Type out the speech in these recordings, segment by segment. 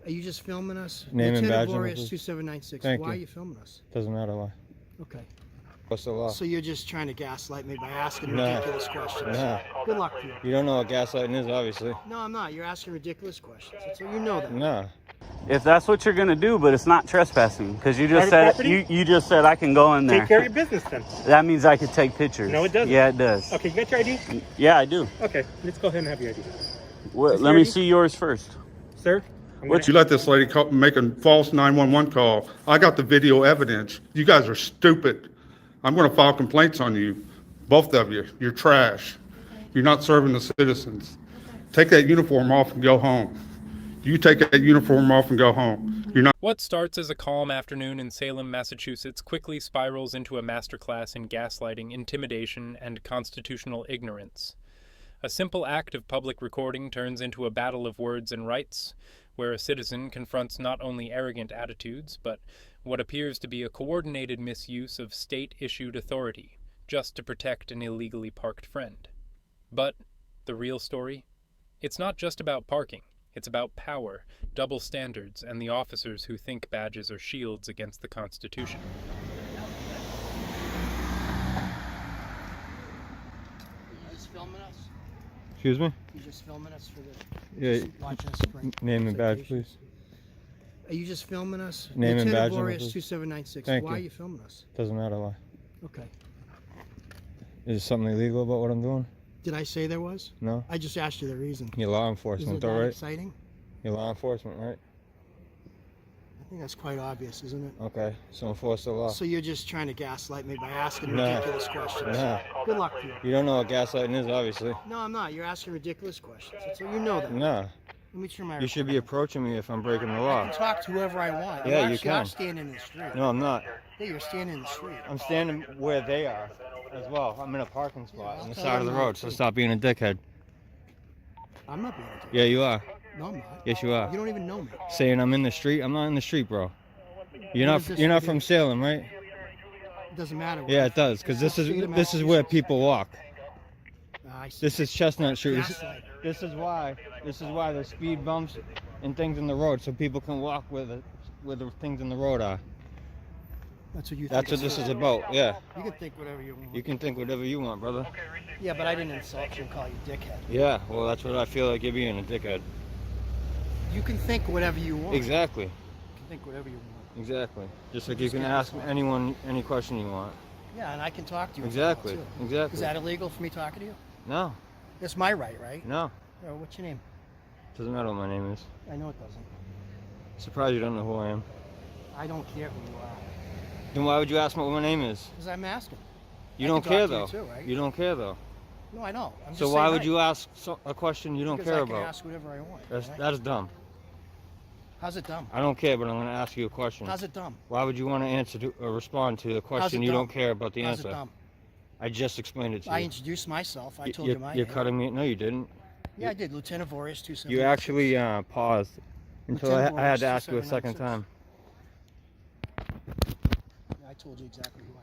Are you just filming us? Name and badge number, number, please. 2796. Thank Why you. are you filming us? Doesn't matter why. Okay. What's the law? So you're just trying to gaslight me by asking No. ridiculous questions. No. Good luck to you. You don't know what gaslighting is, obviously. No, I'm not. You're asking ridiculous questions. So you know that. No. If that's what you're gonna do, but it's not trespassing, because you just said you just said I can go in there. Take care of your business then. That means I could take pictures. No, it doesn't. Yeah, it does. Okay, you got your ID? Yeah, I do. Okay, let's go ahead and have your ID. Let me see yours first. Sir? You let this lady make a false 911 call. I got the video evidence. You guys are stupid. I'm going to file complaints on you, both of you. You're trash. You're not serving the citizens. Take that uniform off and go home. You take that uniform off and go home. You're not. What starts as a calm afternoon in Salem, Massachusetts quickly spirals into a masterclass in gaslighting, intimidation, and constitutional ignorance. A simple act of public recording turns into a battle of words and rights, where a citizen confronts not only arrogant attitudes, but what appears to be a coordinated misuse of state-issued authority, just to protect an illegally parked friend. But the real story? It's not just about parking. It's about power, double standards, and the officers who think badges are shields against the Constitution. You just filming us? Excuse me? You just filming us for the... Yeah. Just watching us bring Name and badge, citations? please. Are you just filming us? Name and badge number, Lieutenant please. 2796. Thank Why you. are you filming us? Doesn't matter why. Okay. Is there something illegal about what I'm doing? Did I say there was? No. I just asked you the reason. You're law Isn't enforcement, it though, that right? exciting? You're law enforcement, right? I think that's quite obvious, isn't it? Okay, so enforce the law. So you're just trying to gaslight me by asking No. ridiculous questions. No. Good luck to you. You don't know what gaslighting is, obviously. No, I'm not. You're asking ridiculous questions. So you know that. No. Let me turn my. You should be approaching me if I'm breaking the I law. can talk to whoever I want. Yeah, I'm you actually not can. standing in the street. No, I'm not. Yeah, you're standing in the street. I'm standing where they are as well. I'm in a parking spot Yeah, on the I'll side of the tell them road, so stop being a dickhead. I'm not being a dick. Yeah, you are. No, I'm not. Yes, you are. You don't even know me. Saying I'm in the street. I'm not in the street, bro. You're What not. does this You're not do? from Salem, right? It doesn't matter. Yeah, it does, because this is where people walk. I see. This is Chestnut Street. Gaslight. This is why there's speed bumps and things in the road, so people can walk where the things in the road are. That's what you think. That's what it's this for. is about. Yeah. You can think whatever you want. You can think whatever you want, brother. Yeah, but I didn't insult you and call you dickhead. Yeah. Well, that's what I feel like you're being, a dickhead. You can think whatever you want. Exactly. You can think whatever you want. Exactly. Just like You you just can can't ask decide. anyone any question you want. Yeah, and I can talk to you. Exactly. If you want to. Exactly. Is that illegal for me talking to you? No. It's my right, right? No. What's your name? Doesn't matter what my name is. I know it doesn't. Surprised you don't know who I am. I don't care who you are. Then why would you ask me what my name is? Because I'm asking. You I don't can care talk though. to you too, right? You don't care though. No, I know. I'm So just why saying would right. you ask a question you don't Because care I can about? ask whatever I want. That's right? dumb. How's it dumb? I don't care, but I'm going to ask you a question. How's it dumb? Why would you want to answer or respond to a question it you dumb? don't care about the How's answer? it dumb? I just explained it to you. I introduced myself. I told you're, you my You're name. cutting me. No, you didn't. Yeah, I did. Lieutenant Vorius 276. You actually paused until I had to ask you a second time. Yeah, I told you exactly who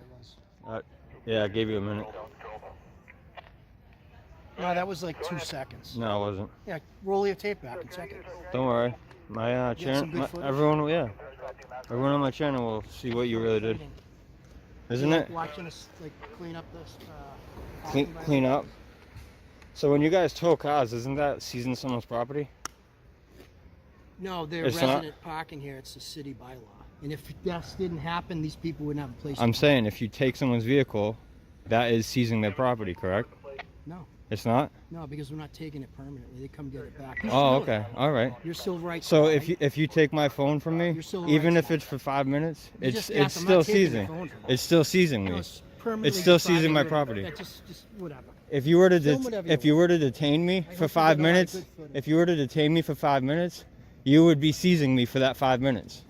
I was. Yeah, I gave you a minute. No, that was like 2 seconds. No, it wasn't. Yeah, roll your tape back and check it. Don't worry. My some channel, good footage? everyone on my channel will see what you really did. Isn't You it? like watching us like clean up this. Clean up. So when you guys tow cars, isn't that seizing someone's property? No, they're It's not? resident parking here. It's a city bylaw. And if this didn't happen, these people wouldn't have a place. I'm to saying if you take someone's vehicle, that is seizing their property, correct? No, It's not? no, because we're not taking it permanently. They come get it back. Oh, okay. All right. You're still right. So if you take my phone from me, You're still even right. if it's for 5 minutes, You it's just asked, I'm still not taking your seizing. phone from you. It's still seizing No, me. it's permanently It's still decided seizing my we're- property. Yeah, just whatever. If you were to Film whatever you if you were to detain me I for hope you 5 get a lot of minutes, good footage. if you were to detain me for 5 minutes, you would be seizing me for that 5 minutes.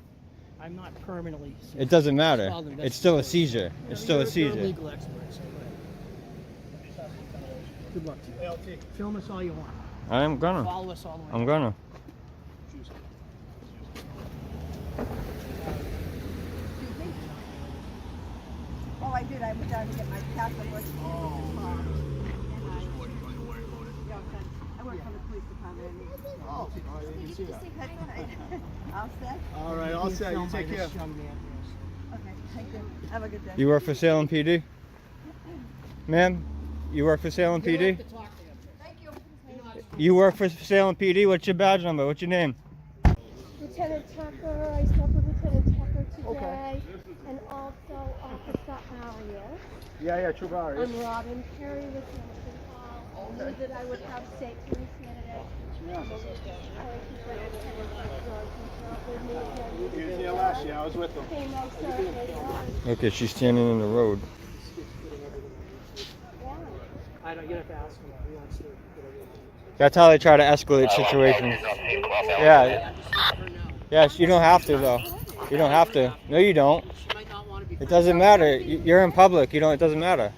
I'm not permanently. It doesn't matter. called an It's still a investigation. seizure. It's still a You're a seizure. legal expert, so go ahead. Good luck to you. Film us all you want. I'm gonna. Follow us all the way. I'm gonna. Oh, I did. I went down to get my passport. Oh. I work for the police department. Oh, I didn't see that. That's all right. All set? All right, all set. You take care. Okay, thank you. Have a good day. You work for Salem PD? Ma'am, you work for Salem PD? Thank you. You work for Salem PD? What's your badge number? What's your name? Lieutenant Tucker, I spoke with Lieutenant Tucker today, and also Officer Arias. Yeah, True Barriers. I'm Robin Perry with Hamilton Hall. I knew that I would have safety candidates. Yeah. Thank you for Lieutenant Tucker. He's not with me again. He was here last year. I was with him. He most certainly was. Okay, she's standing in the road. I don't. You have to ask him. He wants to. That's how they try to escalate situations. Yeah. Yes, you don't have to though. You don't have to. No, you don't. It doesn't matter. You're in public. You don't. It doesn't matter.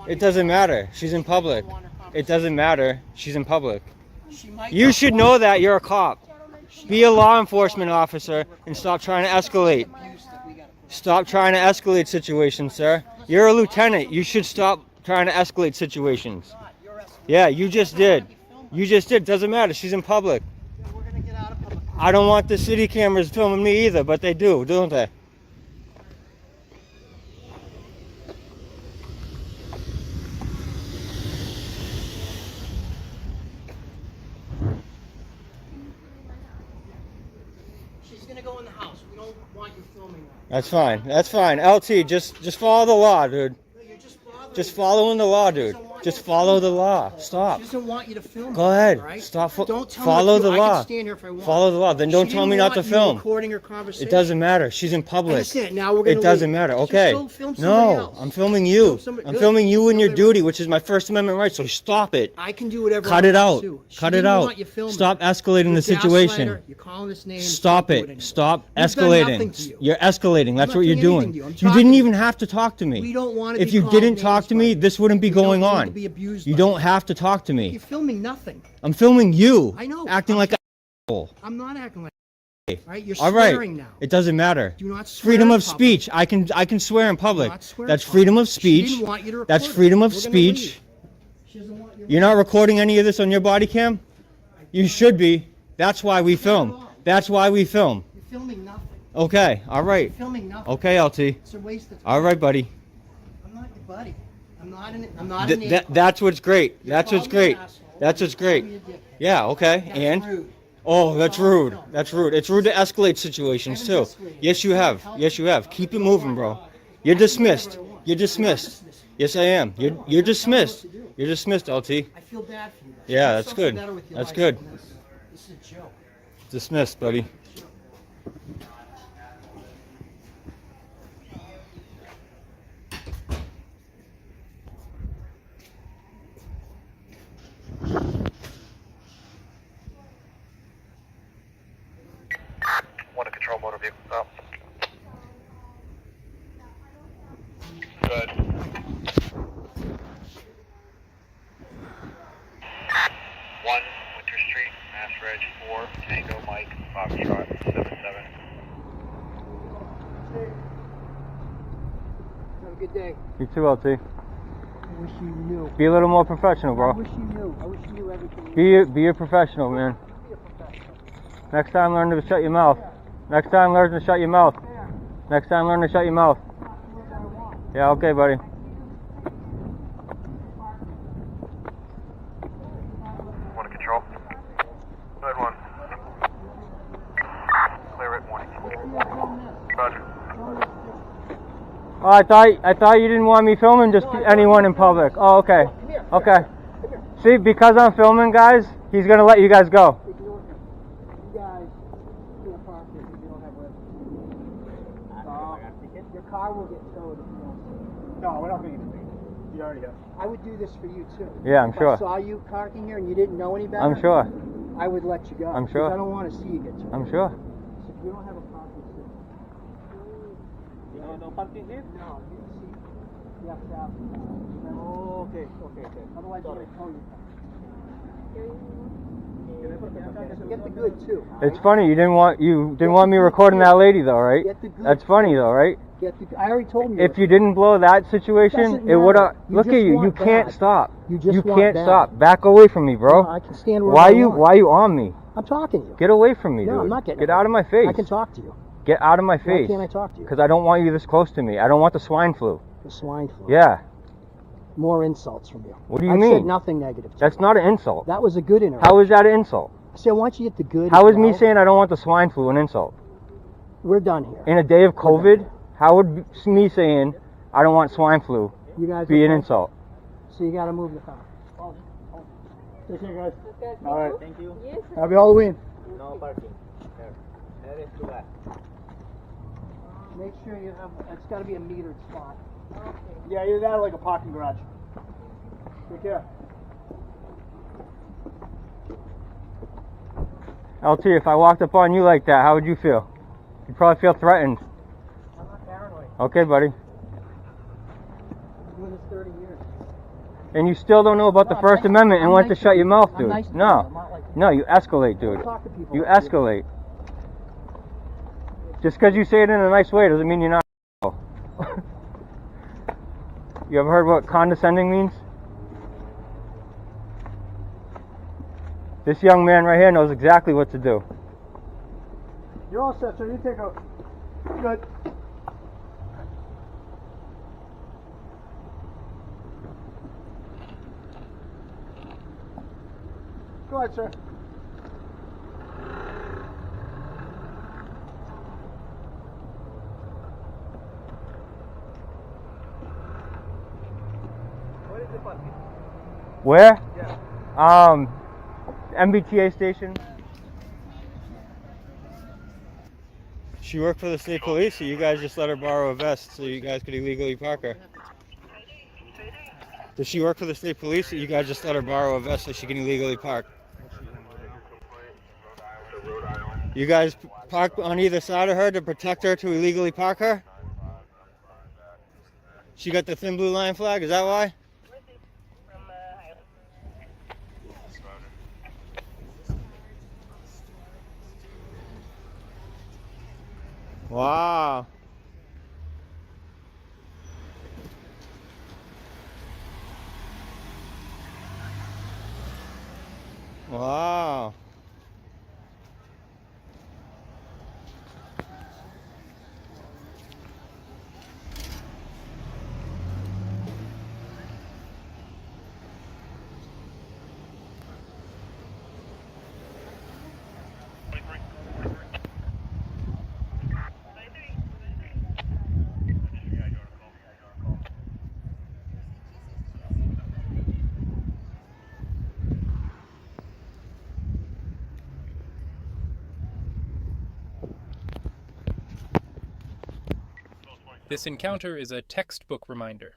It doesn't matter. She's in public. It doesn't matter. She's in public. You should know that. You're a cop. Be a law enforcement officer and stop trying to escalate. Stop trying to escalate situations, sir. You're a lieutenant. You should stop trying to escalate situations. Yeah, you just did. You just did. Doesn't matter. She's in public. I don't want the city cameras filming me either, but they do, don't they? She's gonna go in the house. We don't want you filming her. That's fine. That's fine. LT, just follow the law, dude. You're just bothering. Just following the law, dude. Just follow the law. Stop. She doesn't want you to film. Go ahead. Her, right? Stop. Don't tell Follow me what the to do. I law. can stand here if I want. Follow the law. Then don't She tell me didn't not to want you film. recording her conversation. It doesn't matter. She's in I public. understand. Now we're gonna. It doesn't leave. matter. She Okay. still filmed somebody No, else. I'm filming you. Film somebody- I'm good. filming you in your Film duty, which is my First Amendment right. So stop it. I can do whatever. Cut I it want out. to. She Cut it didn't out. want you filming. Stop escalating You're the a situation. gaslighter. You're calling us names. Stop Don't do it. anymore. Stop We've done escalating. nothing to you. You're escalating. That's not what you're doing doing. anything to you. I'm You talking didn't to even have to talk to me. We don't want to If be you called didn't names talk to by me, you. this wouldn't be We don't going need on. to be abused You by don't have to talk to me. You're filming nothing. I'm filming you. I know. Acting like a asshole. I'm not acting like. Right? You're All swearing right. now. It doesn't matter. Do not swear Freedom in of public. speech. I can swear in public. not swear in That's public. freedom of She speech. didn't want you to record That's it. freedom of We're gonna speech. leave. She doesn't want you. You're not recording any of this on your body cam? You should be. That's why we film. That's why we film. You're filming nothing. Okay. All right. You're filming nothing. Okay, LT. It's a waste of time. All right, buddy. I'm not your buddy. I'm not an That's what's great. That's what's called me an great. asshole. That's what's You called great. me a dick. Yeah, okay. That's And? rude. Oh, that's Call me rude. film. That's rude. It's rude to escalate situations I haven't too. escalated. Yes, you have. Yes, you have. Keep it moving, bro. You're dismissed. You're dismissed. Yes, I am. You're dismissed. You're dismissed, LT. I feel bad for you. Yeah, Do that's something good. better with your That's life good. than this. This is a joke. Dismissed, buddy. Want to control motor vehicle stop. Good. 1 Winter Street, Mass Reg 4, Tango Mike, Foxtrot 77. Have a good day. You too, LT. I wish you knew. Be a little more professional, I bro. wish you knew. I wish you knew everything. Be a professional, man. Next time, learn to shut your mouth. Next time, learn to shut your mouth. Next time, learn to shut your mouth. Yeah, okay, buddy. Want to control? Good one. Clear it, morning. Roger. Oh, I thought you didn't want me filming just anyone in public. Oh, okay. Okay. See, because I'm filming, guys, he's gonna let you guys go. Ignore him. You guys can't park here if you don't have residence. Your car will get towed if you don't. No, we're not going to get towed. You already have. I would do this for you too. Yeah, I'm If sure. I saw you parking here and you didn't know any better. I'm sure. I would let you go. I'm because sure. I don't want to see you get towed. I'm sure. So if you don't have a parking spot. No parking here? No, you see. You have to have. Oh, okay. Otherwise, you're going to tow your car. Get the good too. It's funny you didn't want me recording that lady though, right? Get the good. That's funny though, right? Get the. I already told you. If you didn't blow that situation, Doesn't it would have. matter. You Look at just you. You want can't bad. stop. You just You want can't bad. stop. Back away from me, bro. No, I can stand where Why I you? want. Why you on me? I'm talking to you. Get away from me, No, dude. I'm not getting Get away. out of my face. I can talk to you. Get out of my Why face. can't I talk to you? Because I don't want you this close to me. I don't want the swine flu. The swine flu. Yeah. More insults from you. What do you I've mean? said nothing negative to That's you. not an insult. That was a good interaction. How is that an insult? See, I want you to get the good. How as is me well. saying I don't want the swine flu an insult? We're done here. In a day of COVID, how would me saying I don't want swine flu You guys be an okay? insult? So you got to move the car. Take care, guys. All right. Thank you. Happy Halloween. No parking. There is too bad. Make sure you have. It's got to be a metered spot. Okay. Yeah, either that or like a parking garage. Take care. LT, if I walked up on you like that, how would you feel? You'd probably feel threatened. I'm not paranoid. Okay, buddy. I'm doing this 30 years. And you still don't know about the No, I'm First nice- Amendment and I'm want nice to shut to your you. mouth, I'm dude. nice to you. No. I'm not like No, you escalate, dude. Don't talk to people You like escalate. Just because you say it in a nice way doesn't mean you're not. You ever heard what condescending means? This young man right here knows exactly what to do. You're all set, so you take a. Good. Go ahead, sir. What is the parking? Where? Yeah. MBTA station. She worked for the state police, so you guys just let her borrow a vest so you guys could illegally park her. Does she work for the state police, so you guys just let her borrow a vest so she can illegally park? You guys park on either side of her to protect her to illegally park her? She got the thin blue line flag, is that why? Wow. Wow. This encounter is a textbook reminder.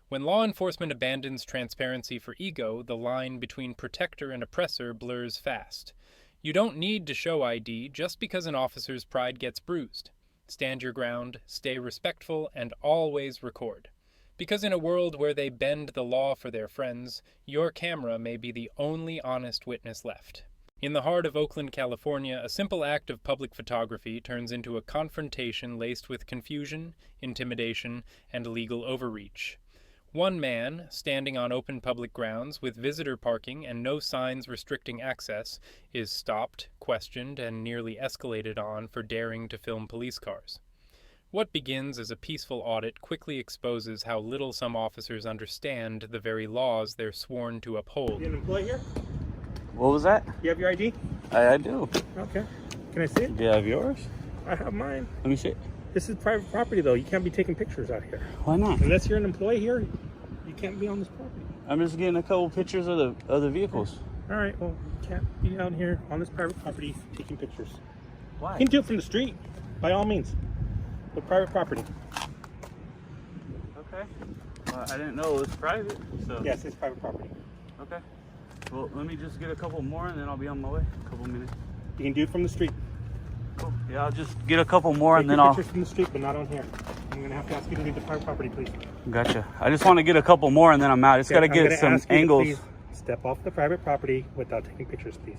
When law enforcement abandons transparency for ego, the line between protector and oppressor blurs fast. You don't need to show ID just because an officer's pride gets bruised. Stand your ground, stay respectful, and always record. Because in a world where they bend the law for their friends, your camera may be the only honest witness left. In the heart of Oakland, California, a simple act of public photography turns into a confrontation laced with confusion, intimidation, and legal overreach. One man, standing on open public grounds with visitor parking and no signs restricting access, is stopped, questioned, and nearly escalated on for daring to film police cars. What begins as a peaceful audit quickly exposes how little some officers understand the very laws they're sworn to uphold. You an employee here? What was that? You have your ID? I do. Okay. Can I see it? Do you have yours? I have mine. Let me see it. This is private property, though. You can't be taking pictures out here. Why not? Unless you're an employee here, you can't be on this property. I'm just getting a couple pictures of the vehicles. All right. Well, you can't be out here on this private property taking pictures. Why? You can do it from the street, by all means. But private property. Okay. Well, I didn't know it was private, so. Yes, it's private property. Okay. Well, let me just get a couple more and then I'll be on my way. A couple minutes. You can do it from the street. Cool. Yeah, I'll just get a couple more Take and then your I'll. pictures from the street, but not on here. I'm gonna have to ask you to leave the private property, please. Gotcha. I just want to get a couple more and then I'm out. Just gotta I'm get gonna some ask you to angles. please step off the private property without taking pictures, please.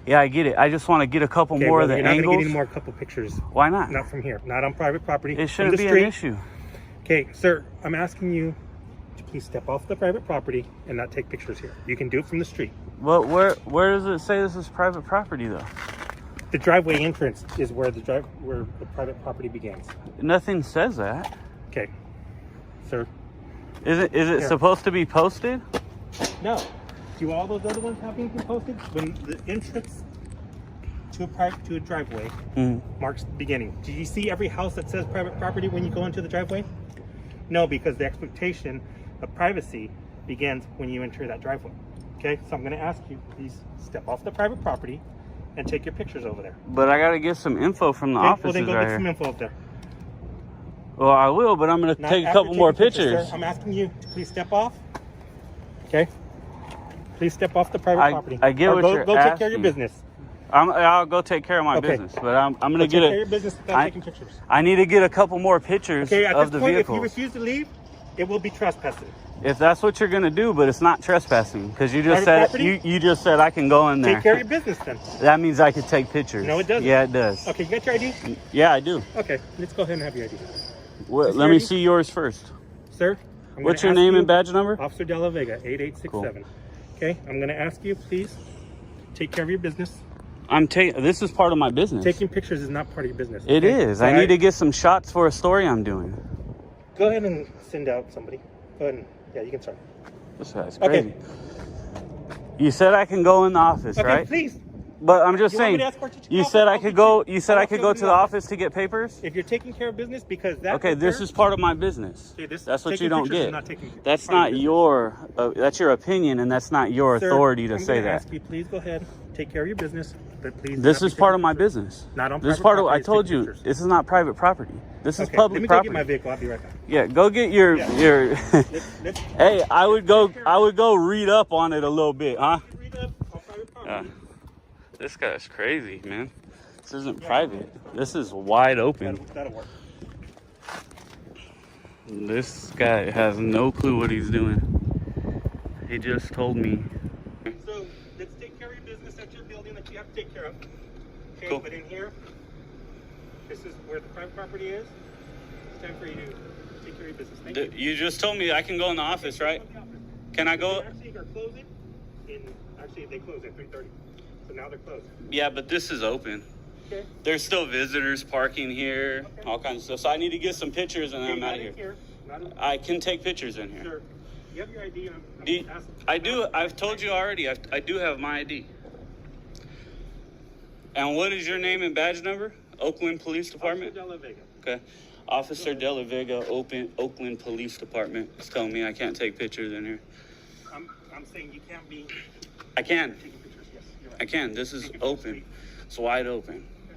Yeah, I get it. I just want to get a couple more of the you're not angles. gonna get any more couple pictures. Why not? Not from here. Not on private property. It shouldn't from the be street. an issue. Okay, sir, I'm asking you to please step off the private property and not take pictures here. You can do it from the street. Well, where does it say this is private property though? The driveway entrance is where the private property begins. Nothing says that. Okay, sir. Is it supposed to be posted? No. Do all those other ones have anything posted? When the entrance to a driveway marks the beginning. Do you see every house that says private property when you go into the driveway? No, because the expectation of privacy begins when you enter that driveway. Okay, so I'm going to ask you, please step off the private property and take your pictures over there. But I got to get some info from the offices well, then go right get here. some info up there. Well, I will, but I'm going to take a couple more pictures. Sir, I'm asking you to please step off. Okay? Please step off the private property. I get or what go, you're go asking. take care of your business. I'll go take care of my business, but I'm going to get take care of your business without taking pictures. I need to get a couple more pictures Okay, at of this the point, vehicles. if you refuse to leave, it will be trespassing. If that's what you're gonna do, but it's not trespassing because you just said you just said I can go in there. Take care of your business then. That means I could take pictures. No, it doesn't. Yeah, it does. Okay, you got your ID? Yeah, I do. Okay, let's go ahead and have your ID. Let me see yours first. Sir, what's your name and badge number? Officer De La Vega, 8867. Cool. Okay, I'm gonna ask you, please take care of your business. This is part of my business. Taking pictures is not part of your business. It is. I need to get some shots for a story I'm doing. Go ahead and send out somebody. Go ahead and, yeah, you can start. This guy's crazy. Okay. You said I can go in the office, okay, right? Please. But I'm just saying. You said I could go. You said I could go to the office to get papers. If you're taking care of business, because that. Okay, this is part of my business. Okay, that's what you don't get. That's not your. That's your opinion, and that's not your authority to say that. Ask you, please go ahead, take care of your business, but please. This is part of my business. Not on. This is part of. I told you, this is not private property. This is public property. Let me go get my vehicle. I'll be right back. Yeah, go get your. Hey, I would go read up on it a little bit, huh? Read up on private property. This guy's crazy, man. This isn't private. This is wide open. That'll work. This guy has no clue what he's doing. He just told me. So let's take care of your business at your building that you have to take care of. Okay, cool. But in here, this is where the private property is. It's time for you to take care of your business. Thank you. You just told me I can go in the office, right? Can I go? They actually are closing. Actually, they close at 3:30. So now they're closed. Yeah, but this is open. Okay. There's still visitors parking here, all kinds of stuff. So I need to get some pictures and then I'm out of here. I can take pictures in here. Sure. You have your ID. I do. I've told you already. I do have my ID. And what is your name and badge number? Oakland Police Department? Officer De La Vega. Okay. Officer De La Vega, Oakland Police Department is telling me I can't take pictures in here. I'm saying you can't be. I can. Taking pictures. Yes, you're right. I can. This is open. It's wide open. Okay.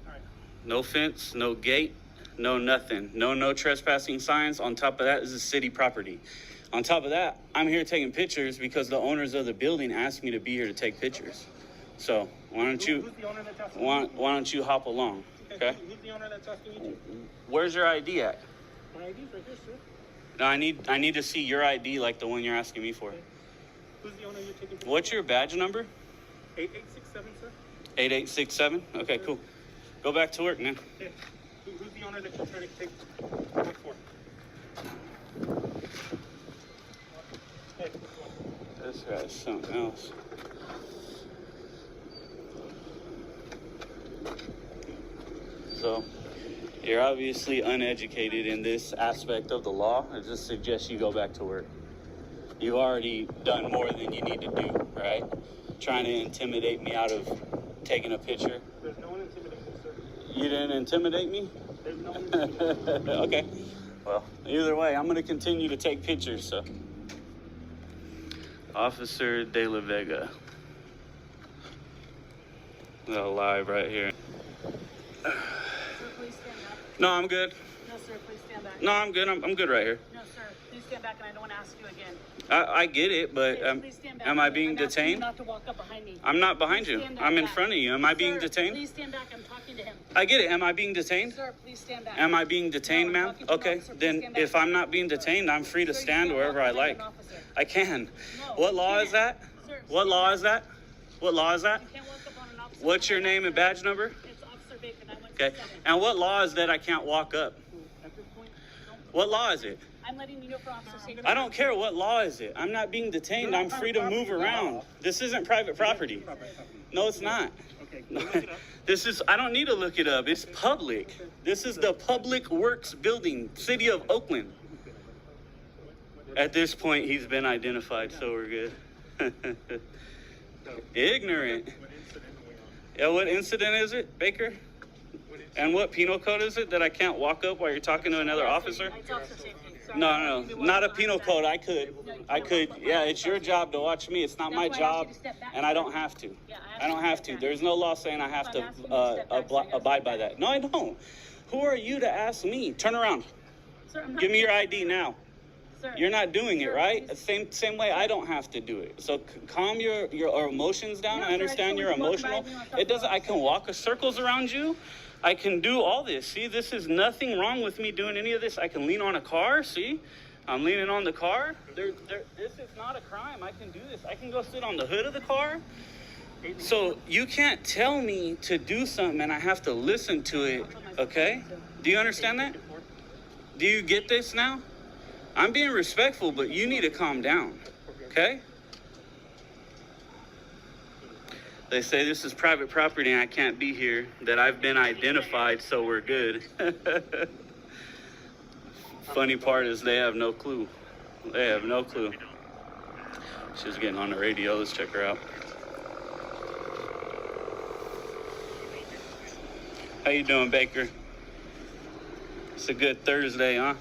All right. No fence, no gate, no nothing. No trespassing signs. On top of that, this is city property. On top of that, I'm here taking pictures because the owners of the building asked me to be here to take pictures. So why don't you hop along? Okay. Who's the owner that's asking you to? Where's your ID at? My ID's right here, sir. No, I need to see your ID like the one you're asking me for. Okay. Who's the owner you're taking pictures? What's your badge number? 8867, sir. 8867. Okay, cool. Go back to work, man. Okay. Who's the owner that you're trying to take work for? Okay. This guy's something else. So, you're obviously uneducated in this aspect of the law. I just suggest you go back to work. You've already done more than you need to do, right? Trying to intimidate me out of taking a picture. There's no one intimidating you, sir. You didn't intimidate me? There's no one intimidating you. Okay. Well, either way, I'm going to continue to take pictures, so. Officer De La Vega. Live right here. Sir, please stand back. No, I'm good. No, sir, please stand back. No, I'm good. I'm good right here. No, sir, please stand back, and I don't want to ask you again. I get it, but Please stand back. am I being I'm asking you detained? not to walk up behind me. I'm not behind Please you. stand I'm in back. front of you. Am I being Sir, detained? Please stand back. I'm talking to him. I get it. Am I being detained? Sir, please stand back. Am I being detained, No, I'm ma'am? talking to an Okay, officer. Please then stand back. if I'm not being detained, I'm free to Sir, you stand can't wherever walk I behind like. an officer. I can. No, What you law can't. is that? Sir, What stand law back. is that? What law is that? You can't walk up on an officer. What's your name and badge number? It's Officer Bacon. I went Okay. to 7. And what law is that I can't walk up? At this point, don't. What law is it? I'm letting you know for officer safety. I don't care what law is it. I'm not being detained. I'm free to move around. This isn't private property. No, it's not. This is, I don't need to look it up. It's public. This is the Public Works Building, City of Oakland. At this point, he's been identified, so we're good. Ignorant. Yeah, what incident is it, Baker? And what penal code is it that I can't walk up while you're talking to another officer? It's officer safety. Sorry. No, not a penal code. I could. Yeah, it's your job to watch me. It's not my job, and I don't have to. I don't have to. There's no law saying I have to abide by that. No, I don't. Who are you to ask me? Turn around. Sir, I'm not Give me your ID now. Sir, You're not doing it, right? Same way I don't have to do it. So calm your emotions down. No, I sir, understand I you're just want to emotional. walk by and It doesn't. I can walk circles around you. I can do all this. See, this is nothing wrong with me doing any of this. I can lean on a car. See, I'm leaning on the car. This is not a crime. I can do this. I can go sit on the hood of the car. So you can't tell me to do something and I have to listen to it. Okay? Do you understand that? Do you get this now? I'm being respectful, but you need to calm down. Okay? They say this is private property and I can't be here, that I've been identified, so we're good. Funny part is they have no clue. They have no clue. She's getting on the radio. Let's check her out. How you doing, Baker? It's a good Thursday, huh?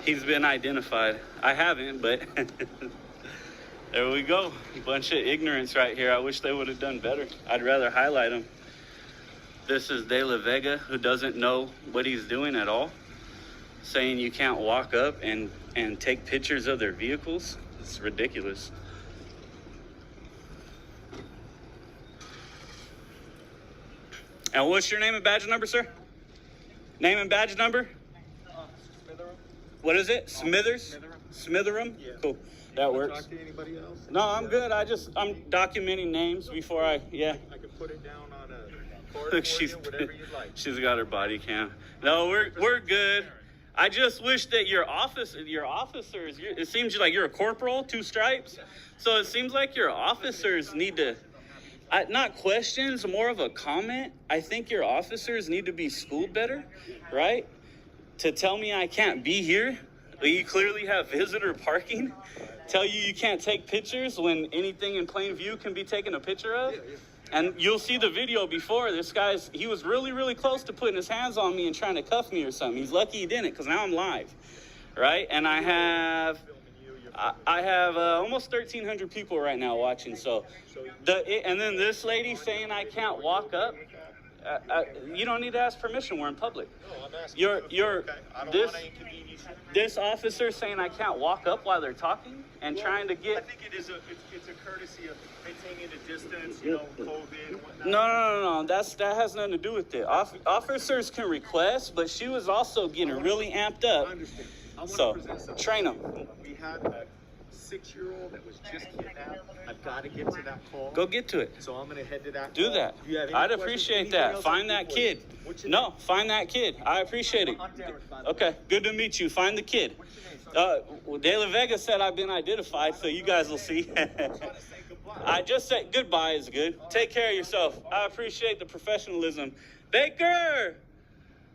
He's been identified. I haven't, but there we go. A bunch of ignorance right here. I wish they would have done better. I'd rather highlight them. This is De La Vega, who doesn't know what he's doing at all, saying you can't walk up and take pictures of their vehicles. It's ridiculous. And what's your name and badge number, sir? Name and badge number? What is it? Smithers? Smitherum? Yeah. Cool. That works. Talk to anybody else? No, I'm good. I'm documenting names before I can put it down on a card Look, for you, whatever you'd like. she's got her body cam. No, we're good. I just wish that your officers, it seems like you're a corporal, 2 stripes. So it seems like your officers need to, not questions, more of a comment. I think your officers need to be schooled better, right? To tell me I can't be here, but you clearly have visitor parking. Tell you can't take pictures when anything in plain view can be taken a picture of. And you'll see the video before. He was really, really close to putting his hands on me and trying to cuff me or something. He's lucky he didn't, because now I'm live, right? And I have almost 1,300 people right now watching. So, and then this lady saying I can't walk up. You don't need to ask permission. We're in public. No, I'm asking. This officer saying I can't walk up while they're talking and trying to get. I think it's a courtesy of maintaining a distance, COVID and whatnot. No. That has nothing to do with it. Officers can request, but she was also getting really amped up. I understand. I want So to present something. train them. We had a 6-year-old that was just kidnapped. I've got to get to that call. Go get to it. So I'm going to head to that Do call. that. Do you have any I'd questions? appreciate Anything that. else Find I that can do kid. for you? What's your No, name? find that kid. I appreciate it. I'm Tyrant, by the way. Okay, good to meet you. Find the kid. De La Vega said I've been identified, so you guys will see. I just said goodbye is good. Take care of yourself. I appreciate the professionalism. Baker!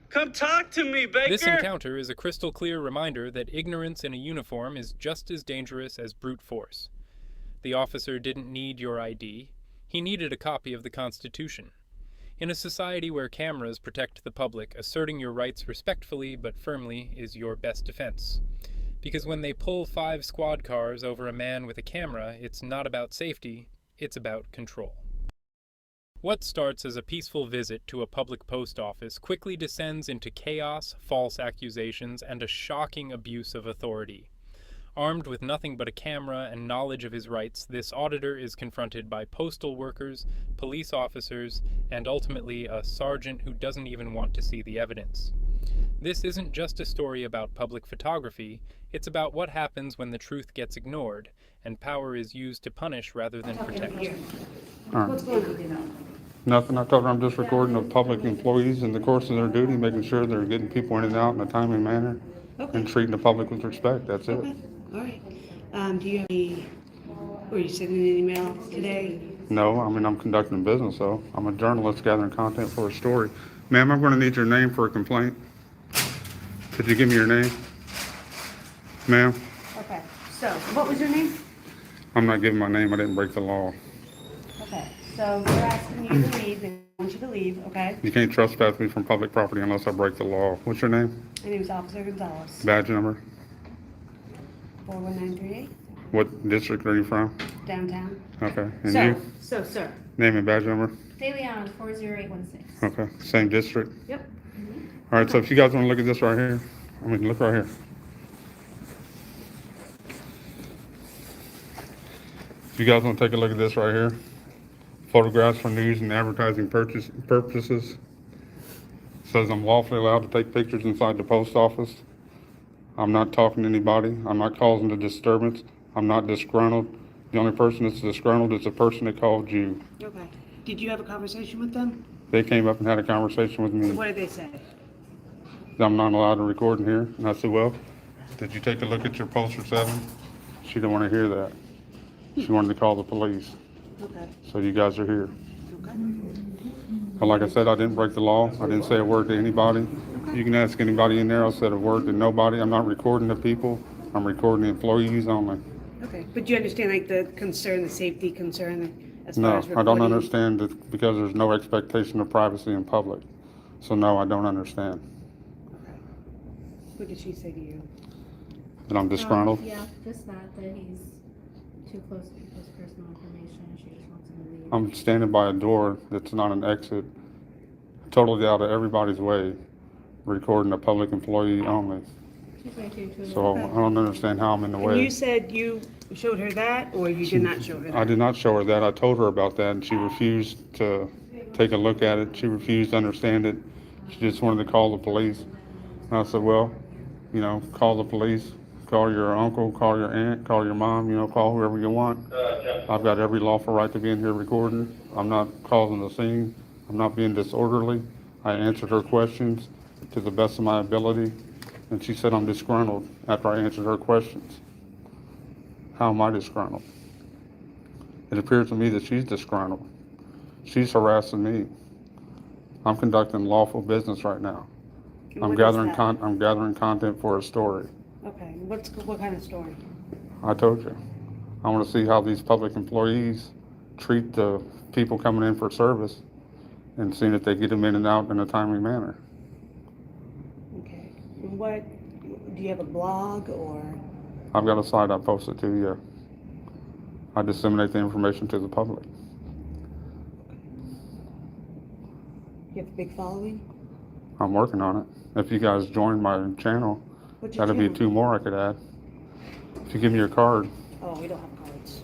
Come talk to me, Baker! This encounter is a crystal clear reminder that ignorance in a uniform is just as dangerous as brute force. The officer didn't need your ID. He needed a copy of the Constitution. In a society where cameras protect the public, asserting your rights respectfully but firmly is your best defense. Because when they pull 5 squad cars over a man with a camera, it's not about safety, it's about control. What starts as a peaceful visit to a public post office quickly descends into chaos, false accusations, and a shocking abuse of authority. Armed with nothing but a camera and knowledge of his rights, this auditor is confronted by postal workers, police officers, and ultimately a sergeant who doesn't even want to see the evidence. This isn't just a story about public photography, it's about what happens when the truth gets ignored, and power is used to punish rather than protect. What's going on? Nothing. I told her I'm just recording the public employees in the course of their duty, making sure they're getting people in and out in a timely manner Okay. and treating the public with respect. That's it. Okay, all right. Do you have any, were you sending an email today? No, I mean, I'm conducting business, though. I'm a journalist gathering content for a story. Ma'am, I'm going to need your name for a complaint. Could you give me your name? Ma'am, Okay, so what was your name? I'm not giving my name. I didn't break the law. Okay, so we're asking you to leave, and I want you to leave, okay? You can't trespass me from public property unless I break the law. What's your name? My name is Officer Gonzalez, Badge number? 41938, What district are you from? downtown. Okay. And So, you? so, sir. Name and badge number? De Leon, 40816. Okay. Same district? Yep. All right, so if you guys want to look at this right here, look right here. If you guys want to take a look at this right here, photographs for news and advertising purposes. Says I'm lawfully allowed to take pictures inside the post office. I'm not talking to anybody. I'm not causing a disturbance. I'm not disgruntled. The only person that's disgruntled is the person that called you. Okay. Did you have a conversation with them? They came up and had a conversation with So me. what did they say? I'm not allowed to record in here. And I said, well, did you take a look at your poster 7? She didn't want to hear that. She wanted to call the police. Okay. So you guys are here. Okay. But like I said, I didn't break the law. I didn't say a word to anybody. You can ask anybody in there. I said a word to nobody. I'm not recording the people. I'm recording the employees only. Okay, but you understand like the concern, the safety concern as far No, as I don't recording? understand it because there's no expectation of privacy in public. So no, I don't understand. Okay. What did she say to you? That I'm disgruntled. Yeah, just that he's too close to people's personal information. She just wants him to leave. I'm standing by a door that's not an exit, totally out of everybody's way, recording a public employee only. She's way too So I don't understand how I'm in the And way. you said you showed her that, or you did not show her that? I did not show her that. I told her about that, and she refused to take a look at it. She refused to understand it. She just wanted to call the police. And I said, well, call the police, call your uncle, call your aunt, call your mom, call whoever you want. I've got every lawful right to be in here recording. I'm not causing a scene. I'm not being disorderly. I answered her questions to the best of my ability, and she said I'm disgruntled after I answered her questions. How am I disgruntled? It appears to me that she's disgruntled. She's harassing me. I'm conducting lawful business right now. And I'm what is gathering that? I'm gathering content for a story. Okay, what kind of story? I told you. I want to see how these public employees treat the people coming in for service and seeing if they get them in and out in a timely manner. Okay. And what, do you have a blog or? I've got a site I posted to you. I disseminate the information to the public. You have a big following? I'm working on it. If you guys join my channel, What's your that'd be channel? 2 more I could add. If you give me your card, Oh, we don't have cards.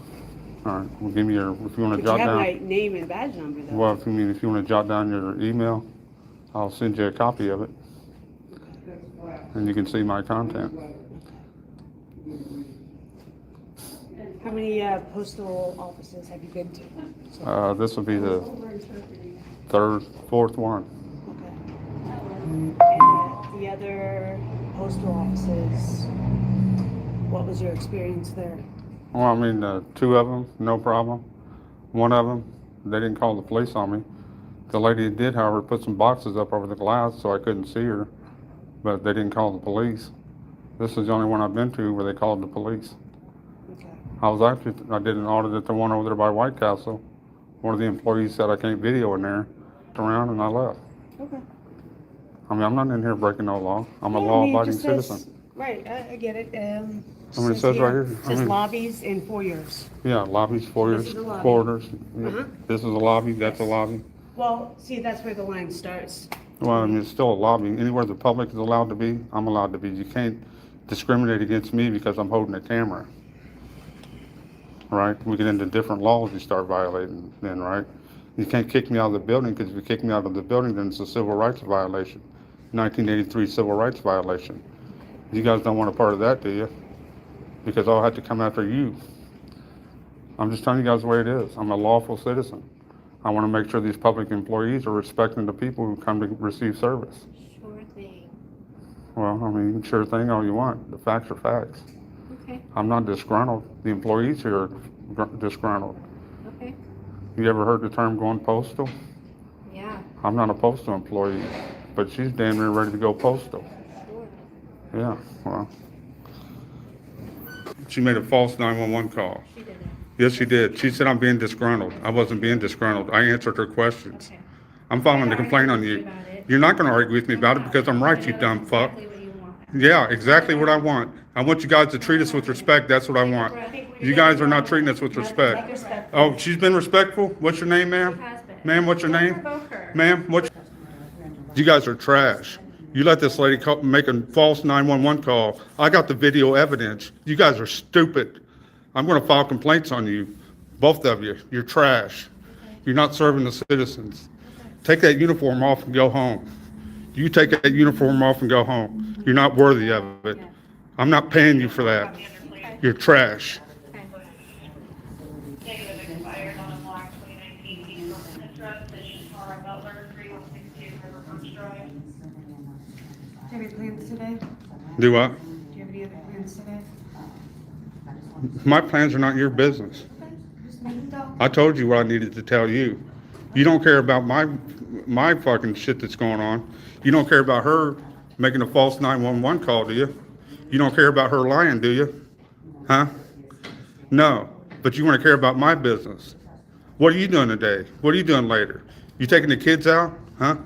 all right, well, give me your, if you want But to you jot have down. my name and badge number though. Well, if you want to jot down your email, I'll send you a copy of it. And you can see my content. How many postal offices have you been to? This will be the 3rd, 4th one. Okay. And the other postal offices, what was your experience there? Well, I mean, 2 of them, no problem. 1 of them, they didn't call the police on me. The lady did, however, put some boxes up over the glass so I couldn't see her, but they didn't call the police. This is the only one I've been to where they called the police. Okay. I did an audit at the one over there by White Castle. One of the employees said I can't video in there, turned around and I left. Okay. I mean, I'm not in here breaking no law. I'm a Yeah, I mean, it law-abiding just says- citizen. Right, I get it. I mean, it says right here. Says lobbies and foyers. Yeah, lobbies, foyers, This is a lobby. corridors. Yeah. Uh-huh. This is a lobby, that's a lobby. Well, see, that's where the line starts. Well, I mean, it's still a lobby. Anywhere the public is allowed to be, I'm allowed to be. You can't discriminate against me because I'm holding a camera. Right? We get into different laws you start violating then, right? You can't kick me out of the building because if you kick me out of the building, then it's a civil rights violation. 1983 civil rights violation. You guys don't want a part of that, do you? Because I'll have to come after you. I'm just telling you guys the way it is. I'm a lawful citizen. I want to make sure these public employees are respecting the people who come to receive service. Sure thing. Well, I mean, sure thing all you want. The facts are facts. Okay. I'm not disgruntled. The employees here are disgruntled. Okay. You ever heard the term going postal? Yeah. I'm not a postal employee, but she's damn near ready to go postal. Sure. Yeah, well. She made a false 911 call. She did it. Yes, she did. She said I'm being disgruntled. I wasn't being disgruntled. I answered her questions. Okay. I'm filing a complaint on you. You're not going to argue with me about it because I'm right, you dumb fuck. Exactly what you want. Yeah, exactly what I want. I want you guys to treat us with respect. That's what I want. You guys are not treating us with respect. Oh, she's been respectful? What's your name, ma'am? Ma'am, what's your name? Ma'am, what's... You guys are trash. You let this lady make a false 911 call. I got the video evidence. You guys are stupid. I'm going to file complaints on you. Both of you. You're trash. You're not serving the citizens. Take that uniform off and go home. You take that uniform off and go home. You're not worthy of it. I'm not paying you for that. You're trash. Negative expired on a block 2019 address, station Tara Butler, 3162 Riverfront Drive. Do you have any plans today? Do what? Do you have any other plans today? My plans are not your business. I told you what I needed to tell you. You don't care about my fucking shit that's going on. You don't care about her making a false 911 call, do you? You don't care about her lying, do you? Huh? No. But you want to care about my business. What are you doing today? What are you doing later? You taking the kids out? Huh?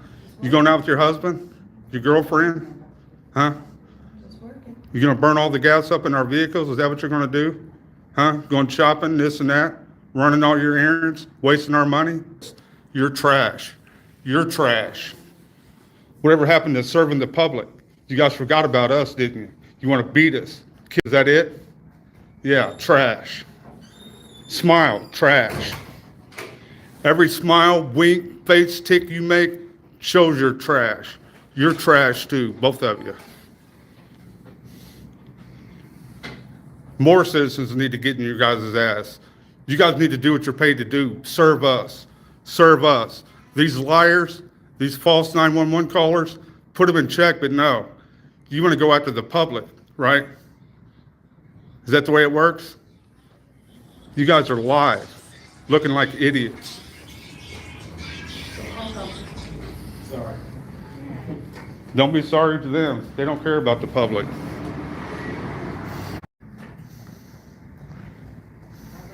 You going out with your husband? Your girlfriend? Huh? You gonna burn all the gas up in our vehicles? Is that what you're gonna do? Huh? Going shopping, this and that? Running all your errands? Wasting our money? You're trash. You're trash. Whatever happened to serving the public? You guys forgot about us, didn't you? You wanna beat us? Is that it? Yeah, trash. Smile, trash. Every smile, wink, face tick you make shows you're trash. You're trash too, both of you. More citizens need to get in your guys' ass. You guys need to do what you're paid to do. Serve us. Serve us. These liars, these false 911 callers, put them in check, but no. You want to go after the public, right? Is that the way it works? You guys are live, looking like idiots. Sorry. Don't be sorry to them. They don't care about the public.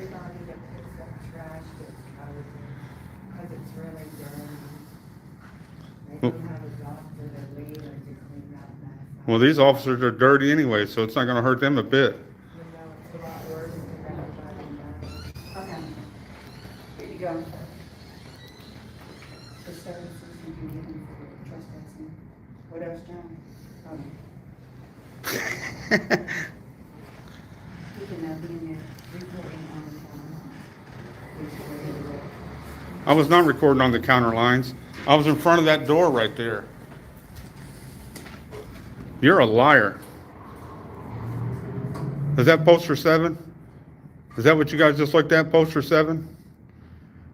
Everybody that picks up trash gets covered because it's really dirty. They don't have a doctor that later to clean up that. Well, these officers are dirty anyway, so it's not going to hurt them a bit. You know, it's a lot worse than everybody does. Okay. Here you go. The services you can get in for trespassing. What else, John? You can now be in there reporting on I was not recording on the counter lines. I was in front of that door right there. You're a liar. Is that poster 7? Is that what you guys just looked at, poster 7?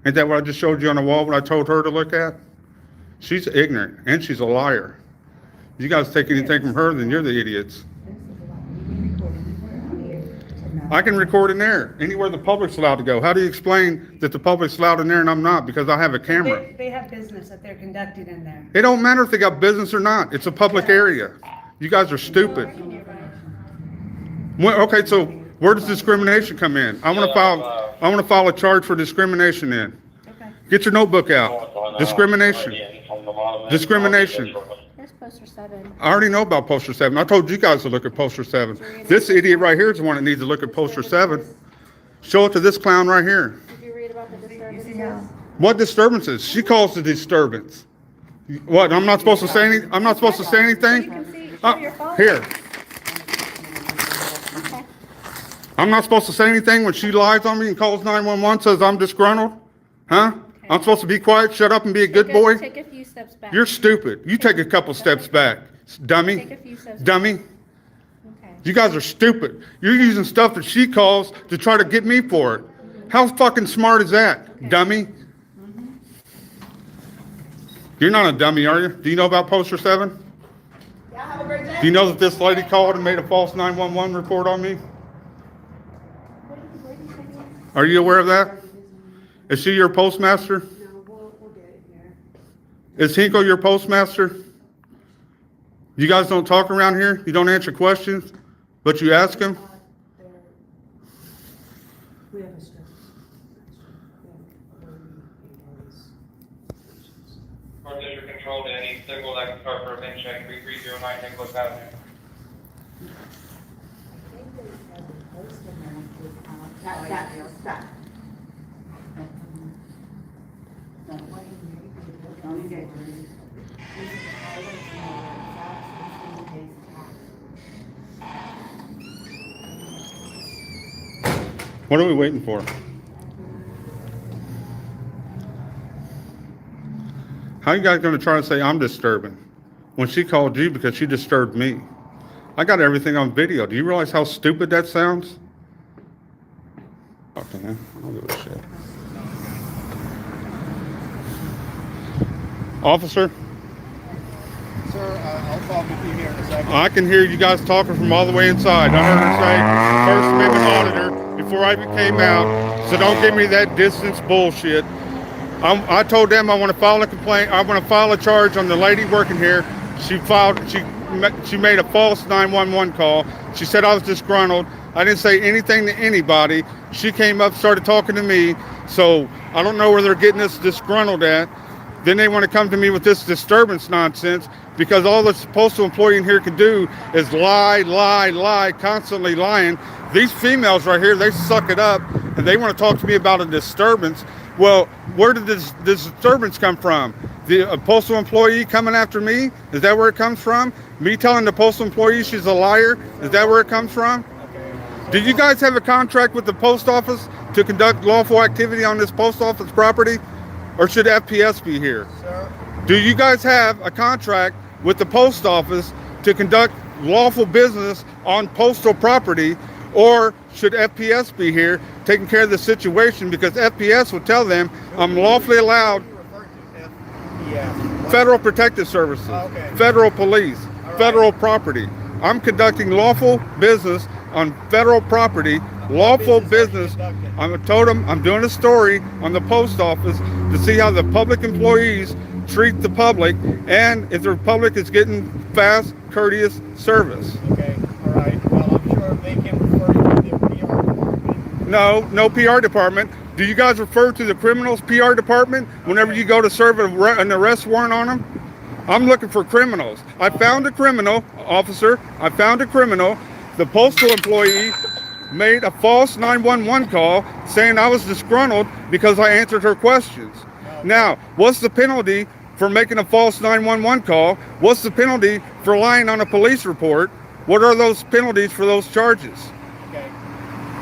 Ain't that what I just showed you on the wall, what I told her to look at? She's ignorant, and she's a liar. You guys take anything from her, then you're the idiots. I can record in there, anywhere the public's allowed to go. How do you explain that the public's allowed in there and I'm not? Because I have a camera. They have business that they're conducting in there. It don't matter if they got business or not. It's a public area. You guys are stupid. Okay, so where does discrimination come in? I want to file a charge for discrimination in. Okay. Get your notebook out. Discrimination. Discrimination. Here's poster 7. I already know about poster 7. I told you guys to look at poster 7. This idiot right here is the one that needs to look at poster 7. Show it to this clown right here. Did you read about the disturbances? What disturbances? She calls the disturbance. What? I'm not supposed to say anything? I'm not supposed to say anything? Here. Okay. I'm not supposed to say anything when she lies on me and calls 911, says I'm disgruntled? Huh? I'm supposed to be quiet, shut up, and be a good boy? Take a few steps back. You're stupid. You take a couple steps back, dummy. Take a few steps Dummy. Okay. You guys are stupid. You're using stuff that she calls to try to get me for it. How fucking smart is that, dummy? You're not a dummy, are you? Do you know about Poster 7? Yeah, have a great day. Do you know that this lady called and made a false 911 report on me? Are you aware of that? Is she your postmaster? No, we'll get it here. Is Hinkle your postmaster? You guys don't talk around here? You don't answer questions, but you ask them? We have a structure. Or district control to any signal that can start for a bin check, 3309 Nicholas Avenue. Stop. Don't engage. What are we waiting for? How you guys going to try to say I'm disturbing when she called you because she disturbed me? I got everything on video. Do you realize how stupid that sounds? Okay, man. I don't give a shit. Officer? Sir, I'll talk with you here in a second. I can hear you guys talking from all the way inside. I heard her say, First Amendment auditor, before I even came out, so don't give me that distance bullshit. I told them I want to file a complaint. I want to file a charge on the lady working here. She made a false 911 call. She said I was disgruntled. I didn't say anything to anybody. She came up, started talking to me. So I don't know where they're getting this disgruntled at. Then they want to come to me with this disturbance nonsense because all the postal employee in here can do is lie, constantly lying. These females right here, they suck it up and they want to talk to me about a disturbance. Well, where did this disturbance come from? The postal employee coming after me? Is that where it comes from? Me telling the postal employee she's a liar? Is that where it comes from? Do you guys have a contract with the post office to conduct lawful activity on this post office property? Or should FPS be here? Sir? Do you guys have a contract with the post office to conduct lawful business on postal property? Or should FPS be here taking care of the situation? Because FPS will tell them I'm lawfully allowed. Federal Protective Services, Federal Police, Federal Property. I'm conducting lawful business on federal property, lawful business. I told them I'm doing a story on the post office to see how the public employees treat the public and if the public is getting fast, courteous service. Okay, all right. Well, I'm sure they can refer you to the PR department. No PR department. Do you guys refer to the criminals PR department whenever you go to serve an arrest warrant on them? I'm looking for criminals. I found a criminal, officer. I found a criminal. The postal employee made a false 911 call saying I was disgruntled because I answered her questions. Now, what's the penalty for making a false 911 call? What's the penalty for lying on a police report? What are those penalties for those charges? Okay.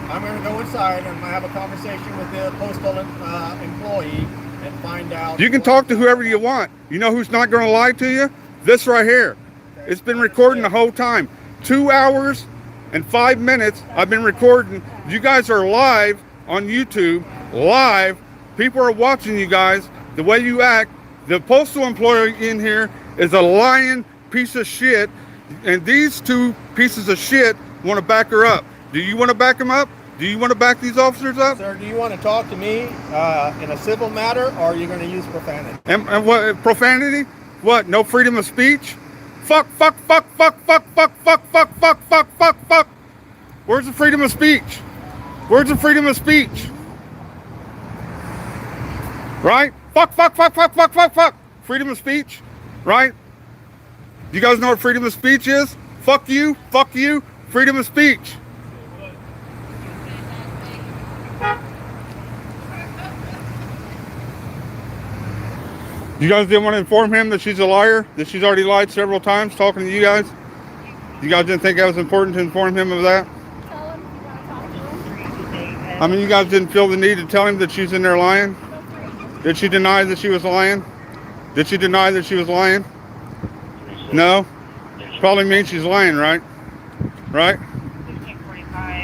I'm going to go inside and I'm going to have a conversation with the postal employee and find out. You can talk to whoever you want. You know who's not going to lie to you? This right here. Okay. It's been recording the whole time. 2 hours and 5 minutes I've been recording. You guys are live on YouTube. Live. People are watching you guys. The way you act. The postal employee in here is a lying piece of shit. And these two pieces of shit want to back her up. Do you want to back them up? Do you want to back these officers up? Sir, do you want to talk to me in a civil matter or are you going to use profanity? And what, profanity? What, no freedom of speech? Fuck. Where's the freedom of speech? Where's the freedom of speech? Right? Fuck. Freedom of speech, right? You guys know what freedom of speech is? Fuck you, freedom of speech. You guys didn't want to inform him that she's a liar? That she's already lied several times talking to you guys? You guys didn't think that was important to inform him of that? Tell him you want to talk to him. I mean, you guys didn't feel the need to tell him that she's in there lying? Did she deny that she was lying? Did she deny that she was lying? No? Probably means she's lying, right? Right?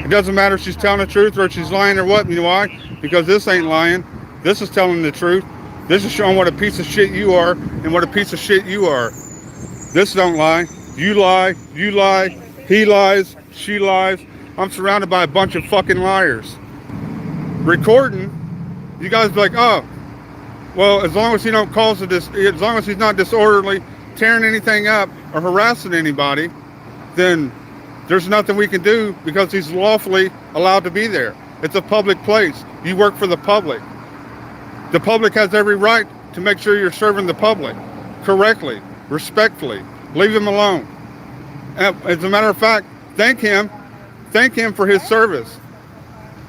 It doesn't matter if she's telling the truth or if she's lying or what. You know why? Because this ain't lying. This is telling the truth. This is showing what a piece of shit you are and what a piece of shit you are. This don't lie. You lie. You lie. He lies. She lies. I'm surrounded by a bunch of fucking liars. Recording, you guys be like, oh, well, as long as he don't cause as long as he's not disorderly, tearing anything up or harassing anybody, then there's nothing we can do because he's lawfully allowed to be there. It's a public place. You work for the public. The public has every right to make sure you're serving the public correctly, respectfully. Leave him alone. As a matter of fact, thank him for his service.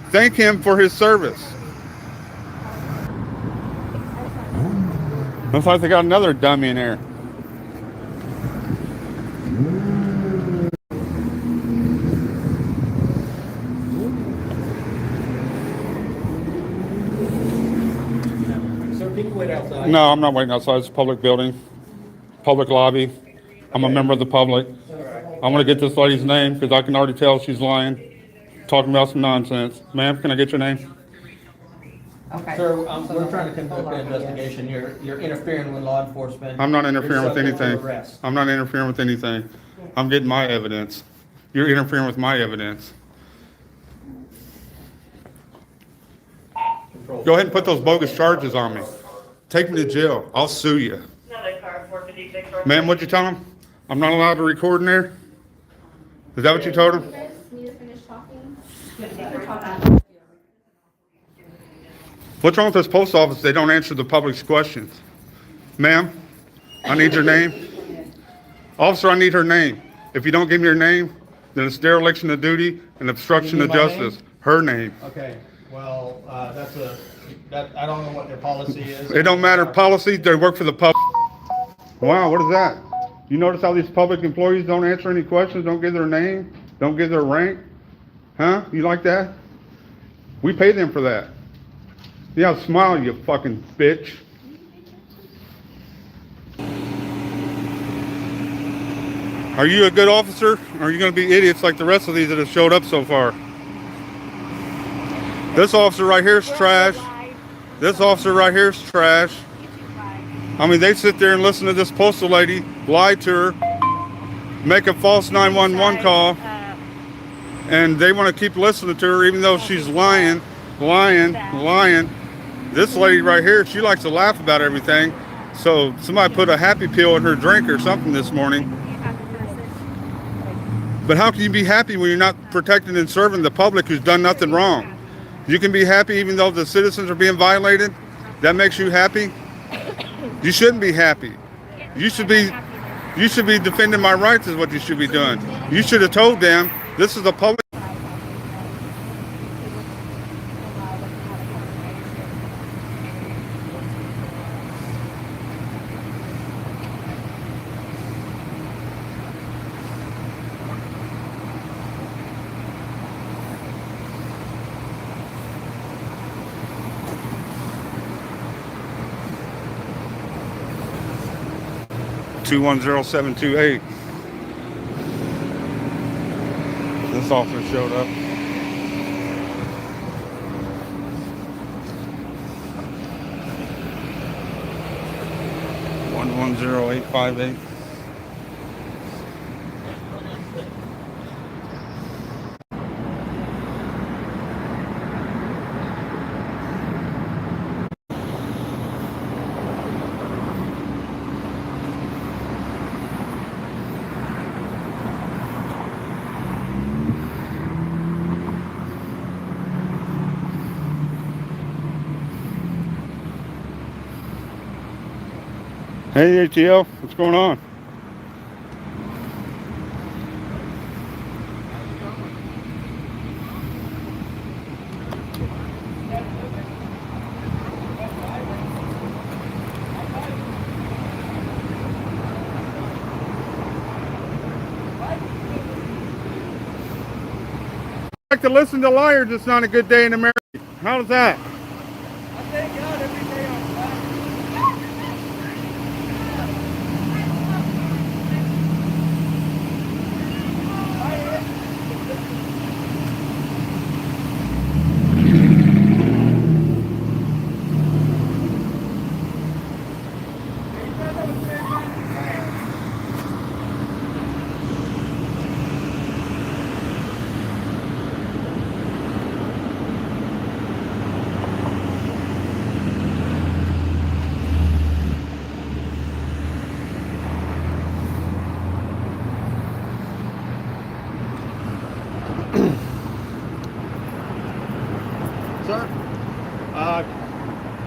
Thank him for his service. Looks like they got another dummy in there. So people wait outside. No, I'm not waiting outside. It's a public building, public lobby. I'm a member of the public. I want to get this lady's name because I can already tell she's lying, talking about some nonsense. Ma'am, can I get your name? Okay. Sir, we're trying to conduct an investigation. You're interfering with law enforcement. I'm not interfering You're with subject to anything. arrest. I'm not interfering with anything. I'm getting my evidence. You're interfering with my evidence. Go ahead and put those bogus charges on me. Take me to jail. I'll sue you. Another car, 456. Ma'am, what'd you tell him? I'm not allowed to record in there? Is that what you told him? Chris, need to finish talking? What's wrong with this post office? They don't answer the public's questions. Ma'am, I need your name. Officer, I need her name. If you don't give me her name, then it's dereliction of duty and obstruction of justice. Her name. Okay, well, I don't know what their policy is. It don't matter policy, they work for the public. Wow, what is that? You notice how these public employees don't answer any questions, don't give their name, don't give their rank? Huh? You like that? We pay them for that. Yeah, smile, you fucking bitch. Are you a good officer? Or are you going to be idiots like the rest of these that have showed up so far? This officer right here is trash. This officer right here is trash. I mean, they sit there and listen to this postal lady lie to her, make a false 911 call, and they want to keep listening to her even though she's lying. This lady right here, she likes to laugh about everything. So somebody put a happy pill in her drink or something this morning. But how can you be happy when you're not protecting and serving the public who's done nothing wrong? You can be happy even though the citizens are being violated? That makes you happy? You shouldn't be happy. You should be defending my rights is what you should be doing. You should have told them this is a public. Two 10728. This officer showed up. One 10858. Hey ATL, what's going on? Like to listen to liars, it's not a good day in America. How's that?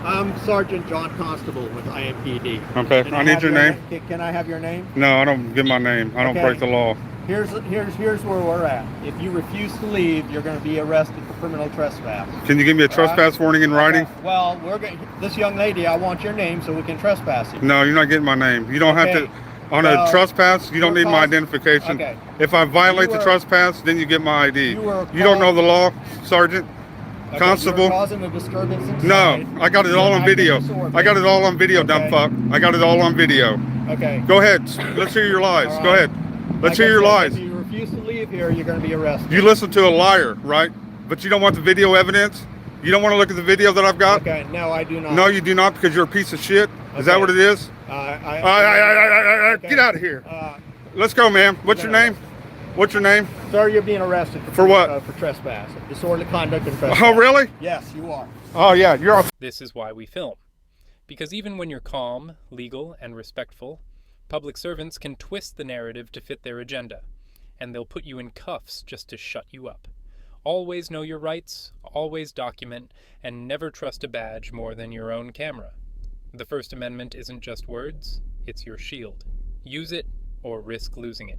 I'm Sergeant John Constable with IMPD. Okay, Can I need have your name. Can I have your name? No, I don't give my name. I don't Okay. break the law. Here's where we're at. If you refuse to leave, you're going to be arrested for criminal trespass. Can you give me a trespass warning in writing? Okay. Well, this young lady, I want your name so we can trespass you. No, you're not getting my name. You don't have Okay. to. On Well, a trespass, you don't need my caused- identification. Okay. If I violate You the were- trespass, then you get my ID. You were You don't know caused- the law, Sergeant? Okay, Constable? You're causing a disturbance inside. No, I got it all on Acting video. disorderly. I got it all on video, dumb Okay. fuck. I got it all on video. Okay. Go ahead. Let's hear your lies. All Go right. ahead. Let's Like hear I your said, lies. If you refuse to leave here, you're going to be arrested. You listen to a liar, right? But you don't want the video evidence? You don't want to look at the video that I've got? Okay, no, I do not. No, you do not, because you're a piece of shit? Is that Okay. what it is? Okay. Get out of here. Let's go, ma'am. What's your name? What's your name? Sir, you're being arrested For what? For trespass, disorderly conduct and trespass. Oh, really? Yes, you are. Oh, yeah, you're off. This is why we film. Because even when you're calm, legal, and respectful, public servants can twist the narrative to fit their agenda, and they'll put you in cuffs just to shut you up. Always know your rights, always document, and never trust a badge more than your own camera. The First Amendment isn't just words, it's your shield. Use it or risk losing it.